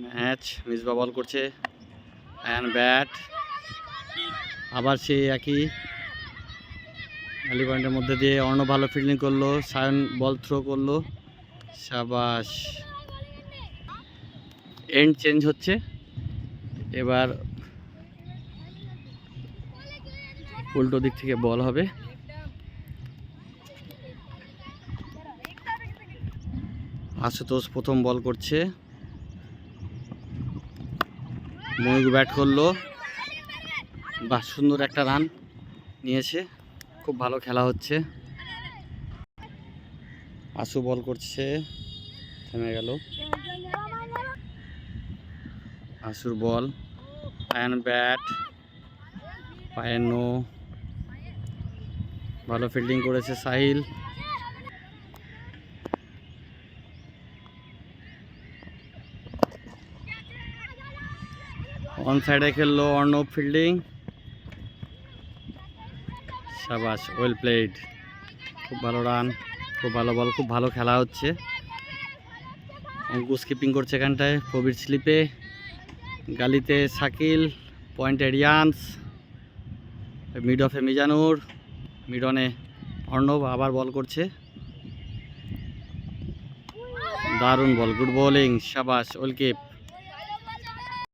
Match. Misba বল করছে, and bat, আবার সেই একই খালি পয়েন্টের মধ্যে দিয়ে অর্ণব ভালো ফিল্ডিং করলো, সায়ন বল থ্রো করলো, শাবাশ। এন্ড চেঞ্জ হচ্ছে, এবার উল্টো দিক থেকে বল হবে। আশুতোষ প্রথম বল করছে, ময়ূর ব্যাট করলো, বাহ সুন্দর একটা রান নিয়েছে, খুব ভালো খেলা হচ্ছে। আশু বল করছে, থেমে গেল আশুর বল, আয়ন ব্যাট, পায়েনো ভালো ফিল্ডিং করেছে সাহিল। অন সাইডে খেললো অর্ণব ফিল্ডিং, শাবাশ, ওয়েল প্লেড, খুব ভালো রান, খুব ভালো বল, খুব ভালো খেলা হচ্ছে। অঙ্কুশ কিপিং করছে এখানটায়, প্রবীর স্লিপে, গালিতে শাকিল, পয়েন্টে রিয়ান্স, মিড অফে মিজানুর, মিডনে অর্ণব আবার বল করছে, দারুণ বল, গুড বোলিং, শাবাশ, ওয়েল কিপ।